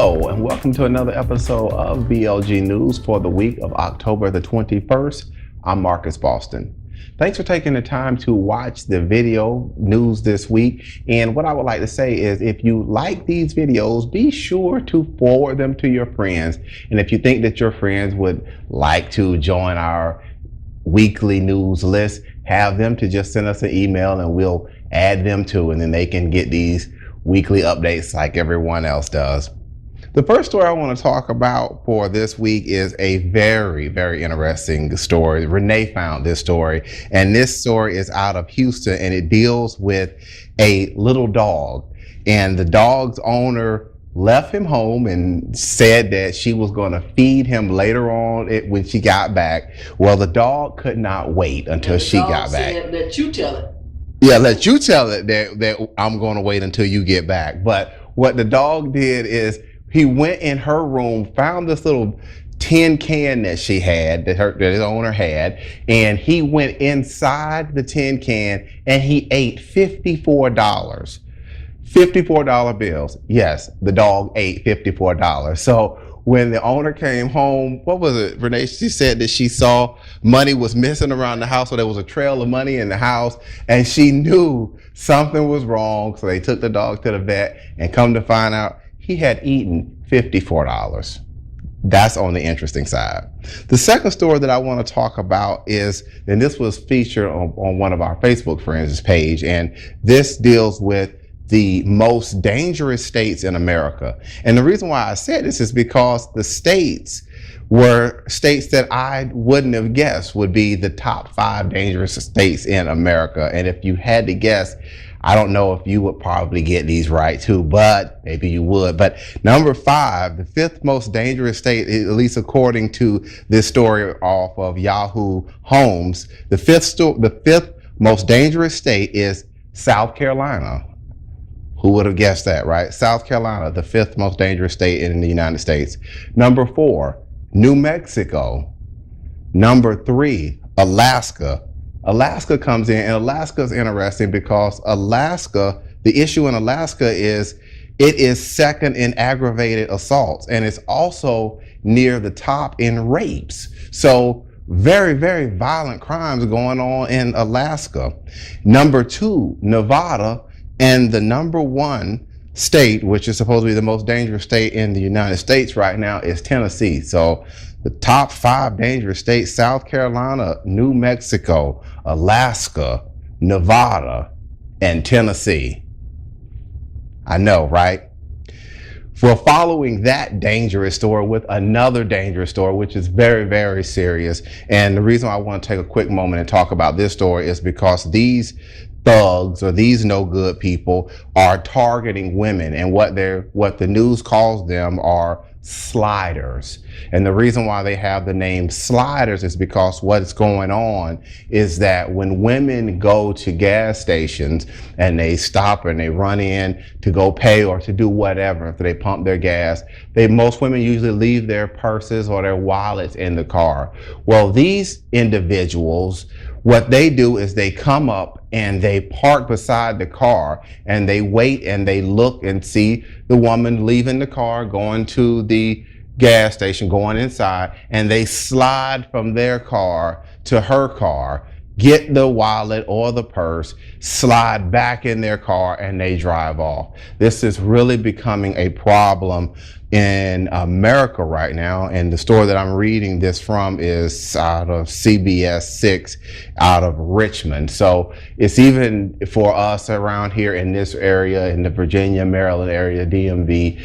Hello, and welcome to another episode of BLG News for the week of October the 21st. I'm Marcus Boston. Thanks for taking the time to watch the video news this week. And what I would like to say is if you like these videos, be sure to forward them to your friends. And if you think that your friends would like to join our weekly news list, have them to just send us an email and we'll add them too, and then they can get these weekly updates like everyone else does. The first story I want to talk about for this week is a very, very interesting story. Renee found this story, and this story is out of Houston, and it deals with a little dog. And the dog's owner left him home and said that she was going to feed him later on when she got back. Well, the dog could not wait until she got back. Said, let you tell it. Yeah, let you tell it that I'm going to wait until you get back. But what the dog did is he went in her room, found this little tin can that she had, that his owner had, and he went inside the tin can and he ate $54. $54 bills. Yes, the dog ate $54. So when the owner came home, what was it, Renee? She said that she saw money was missing around the house, so there was a trail of money in the house, and she knew something was wrong. So they took the dog to the vet, and come to find out, he had eaten $54. That's on the interesting side. The second story that I want to talk about is, and this was featured on one of our Facebook friends' page, and this deals with the most dangerous states in America. And the reason why I said this is because the states were states that I wouldn't have guessed would be the top 5 dangerous states in America. And if you had to guess, I don't know if you would probably get these right too, but maybe you would. But number 5, the 5th most dangerous state, at least according to this story off of Yahoo Homes, the 5th most dangerous state is South Carolina. Who would have guessed that, right? South Carolina, the 5th most dangerous state in the United States. Number 4, New Mexico. Number 3, Alaska. Alaska comes in, and Alaska is interesting because Alaska, the issue in Alaska is it is second in aggravated assaults, and it's also near the top in rapes. So very, very violent crimes going on in Alaska. Number 2, Nevada, and the number 1 state, which is supposed to be the most dangerous state in the United States right now, is Tennessee. So the top 5 dangerous states: South Carolina, New Mexico, Alaska, Nevada, and Tennessee. I know, right? We're following that dangerous story with another dangerous story, which is very, very serious. And the reason I want to take a quick moment and talk about this story is because these thugs, or these no good people, are targeting women, and what the news calls them are sliders. And the reason why they have the name sliders is because what's going on is that when women go to gas stations and they stop and they run in to go pay or to do whatever, if they pump their gas, most women usually leave their purses or their wallets in the car. Well, these individuals, what they do is they come up and they park beside the car and they wait and they look and see the woman leaving the car, going to the gas station, going inside, and they slide from their car to her car, get the wallet or the purse, slide back in their car, and they drive off. This is really becoming a problem in America right now, and the story that I'm reading this from is out of CBS 6 out of Richmond. So it's even for us around here in this area, in the Virginia, Maryland area, DMV.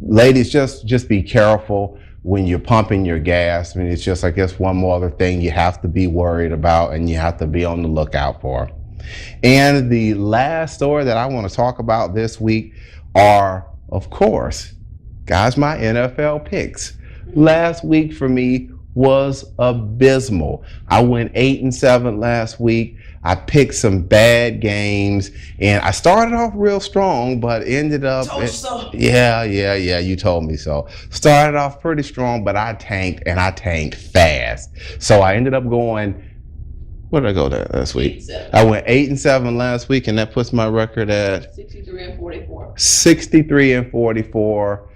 Ladies, just be careful when you're pumping your gas. I mean, it's just, I guess, one more other thing you have to be worried about and you have to be on the lookout for. And the last story that I want to talk about this week are, of course, guys, my NFL picks. Last week for me was abysmal. I went 8-7 last week. I picked some bad games, and I started off real strong, but ended up, yeah, you told me so. Started off pretty strong, but I tanked, and I tanked fast. So I ended up going, where did I go last week? 8-7. I went 8-7 last week, and that puts my record at 63-44. 63-44.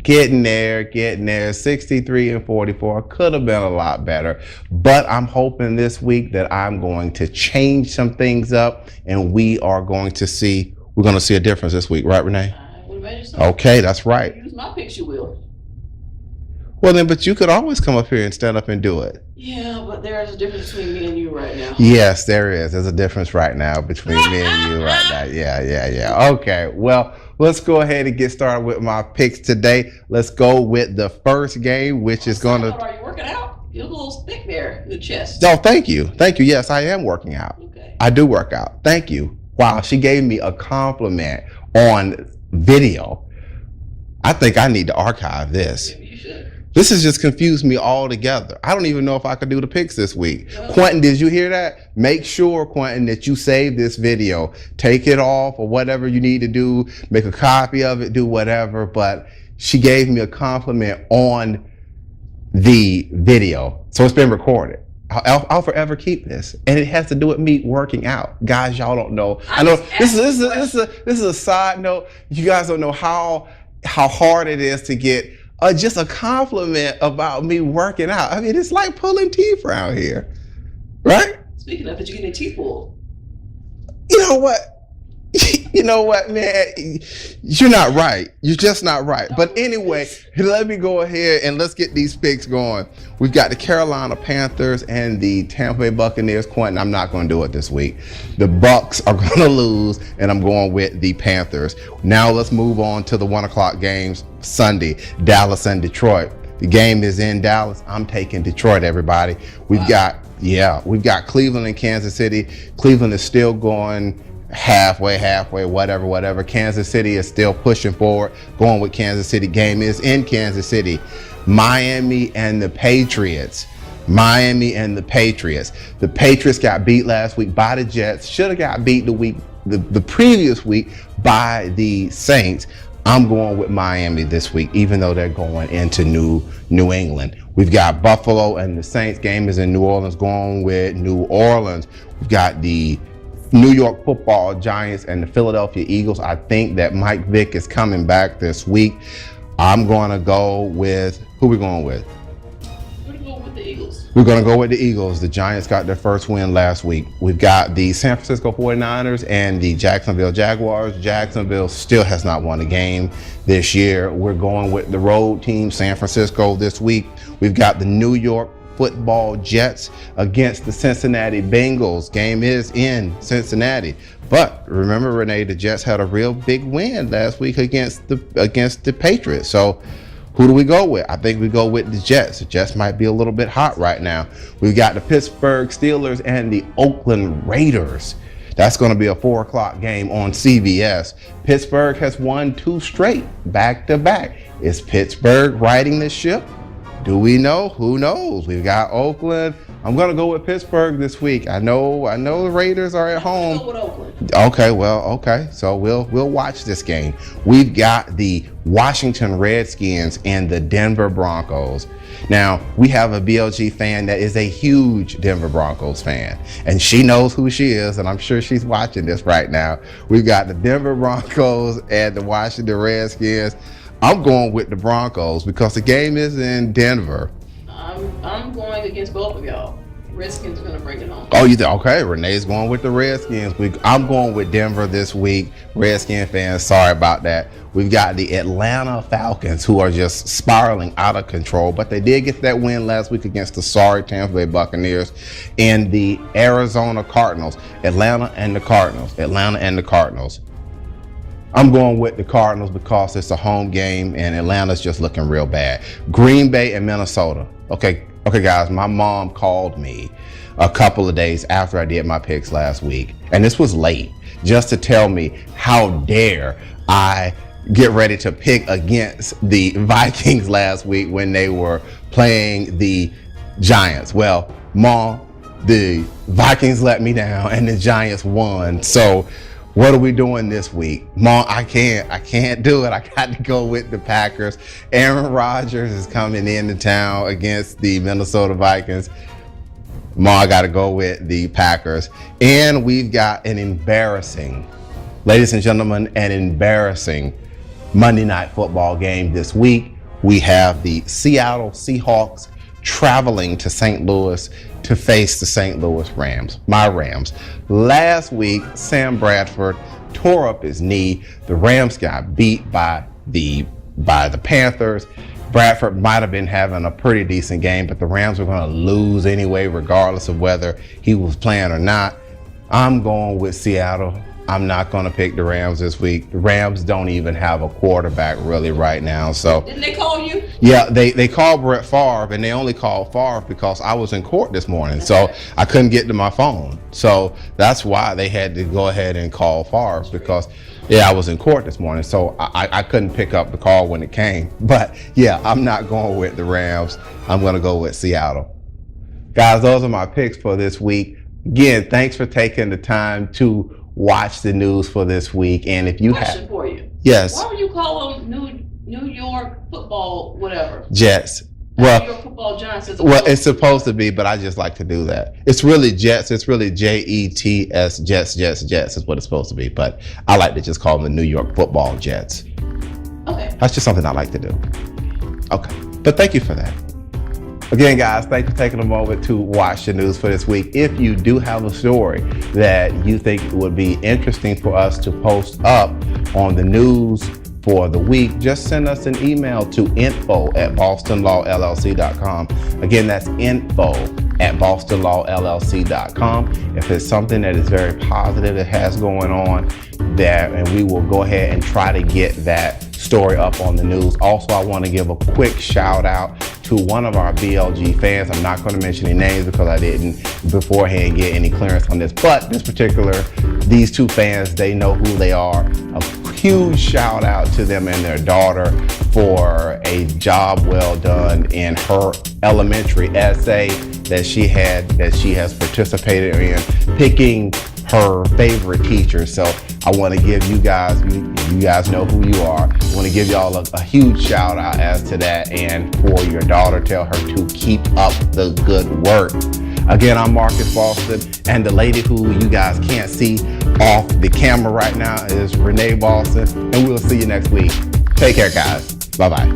getting there. 63-44 could have been a lot better, but I'm hoping this week that I'm going to change some things up, and we're going to see a difference this week, right, Renee? I would imagine so. Okay, that's right. Use my picks, you will. Well then, but you could always come up here and stand up and do it. Yeah, but there's a difference between me and you right now. Yes, there is. There's a difference right now between me and you right now. Yeah. Okay, well, let's go ahead and get started with my picks today. Let's go with the first game, which is going to... Are you working out? You're a little thick there in the chest. Oh, thank you. Yes, I am working out. Okay. I do work out. Thank you. Wow, she gave me a compliment on video. I think I need to archive this. Maybe you should. This has just confused me altogether. I don't even know if I could do the picks this week. Quentin, did you hear that? Make sure, Quentin, that you save this video. Take it off or whatever you need to do. Make a copy of it, do whatever. But she gave me a compliment on the video. So it's been recorded. I'll forever keep this. And it has to do with me working out. Guys, y'all don't know. I know this is a side note. You guys don't know how hard it is to get just a compliment about me working out. I mean, it's like pulling teeth around here, right? Speaking of it, you get your teeth pulled. You know what? You know what, man? You're not right. You're just not right. But anyway, let me go ahead and let's get these picks going. We've got the Carolina Panthers and the Tampa Bay Buccaneers. Quentin, I'm not going to do it this week. The Bucs are going to lose, and I'm going with the Panthers. Now let's move on to the 1 o'clock games Sunday, Dallas and Detroit. The game is in Dallas. I'm taking Detroit, everybody. We've got Cleveland and Kansas City. Cleveland is still going halfway, whatever. Kansas City is still pushing forward, going with Kansas City. Game is in Kansas City. Miami and the Patriots. The Patriots got beat last week by the Jets. Should have got beat the previous week by the Saints. I'm going with Miami this week, even though they're going into New England. We've got Buffalo and the Saints. Game is in New Orleans, going with New Orleans. We've got the New York Football Giants and the Philadelphia Eagles. I think that Mike Vick is coming back this week. I'm going to go with, who are we going with? We're going to go with the Eagles. We're going to go with the Eagles. The Giants got their first win last week. We've got the San Francisco 49ers and the Jacksonville Jaguars. Jacksonville still has not won a game this year. We're going with the road team, San Francisco, this week. We've got the New York Football Jets against the Cincinnati Bengals. Game is in Cincinnati. But remember, Renee, the Jets had a real big win last week against the Patriots. So who do we go with? I think we go with the Jets. The Jets might be a little bit hot right now. We've got the Pittsburgh Steelers and the Oakland Raiders. That's going to be a 4 o'clock game on CBS. Pittsburgh has won 2 straight, back to back. Is Pittsburgh riding this ship? Do we know? Who knows? We've got Oakland. I'm going to go with Pittsburgh this week. I know the Raiders are at home. Go with Oakland. Okay. So we'll watch this game. We've got the Washington Redskins and the Denver Broncos. Now, we have a BLG fan that is a huge Denver Broncos fan, and she knows who she is, and I'm sure she's watching this right now. We've got the Denver Broncos and the Washington Redskins. I'm going with the Broncos because the game is in Denver. I'm going against both of y'all. Redskins are going to bring it on. Oh, you think? Okay, Renee's going with the Redskins. I'm going with Denver this week. Redskin fans, sorry about that. We've got the Atlanta Falcons, who are just spiraling out of control, but they did get that win last week against the sorry Tampa Bay Buccaneers, and the Arizona Cardinals. Atlanta and the Cardinals. I'm going with the Cardinals because it's a home game and Atlanta's just looking real bad. Green Bay and Minnesota. Okay, guys, my mom called me a couple of days after I did my picks last week, and this was late, just to tell me how dare I get ready to pick against the Vikings last week when they were playing the Giants. Well, Mom, the Vikings let me down and the Giants won. So what are we doing this week? Mom, I can't do it. I got to go with the Packers. Aaron Rodgers is coming into town against the Minnesota Vikings. Mom, I got to go with the Packers. And we've got an embarrassing, ladies and gentlemen, an embarrassing Monday Night Football game this week. we have the Seattle Seahawks traveling to St. Louis to face the St. Louis Rams, my Rams. Last week, Sam Bradford tore up his knee. The Rams got beat by the Panthers. Bradford might have been having a pretty decent game, but the Rams were going to lose anyway, regardless of whether he was playing or not. I'm going with Seattle. I'm not going to pick the Rams this week. The Rams don't even have a quarterback really right now. So didn't they call you? Yeah, they called Brett Favre, and they only called Favre because I was in court this morning, so I couldn't get to my phone. So that's why they had to go ahead and call Favre, because I was in court this morning, so I couldn't pick up the call when it came. But yeah, I'm not going with the Rams. I'm going to go with Seattle. Guys, those are my picks for this week. Again, thanks for taking the time to watch the news for this week. And if you Question for you. Yes. Why would you call them New York football whatever? Jets. Well, New York football Giants is it's supposed to be, but I just like to do that. It's really Jets. It's really Jets, Jets is what it's supposed to be. But I like to just call them the New York football Jets. Okay. That's just something I like to do. Okay. But thank you for that. Again, guys, thanks for taking a moment to watch the news for this week. If you do have a story that you think would be interesting for us to post up on the news for the week, just send us an email to info@bostonlawllc.com. Again, that's info@bostonlawllc.com. If it's something that is very positive that has going on there, and we will go ahead and try to get that story up on the news. Also, I want to give a quick shout out to one of our BLG fans. I'm not going to mention any names because I didn't beforehand get any clearance on this, but these two fans, they know who they are. A huge shout out to them and their daughter for a job well done in her elementary essay that she has participated in, picking her favorite teacher. So I want to give you guys know who you are. I want to give y'all a huge shout out as to that, and for your daughter, tell her to keep up the good work. Again, I'm Marcus Boston, and the lady who you guys can't see off the camera right now is Renee Boston, and we'll see you next week. Take care, guys. Bye-bye.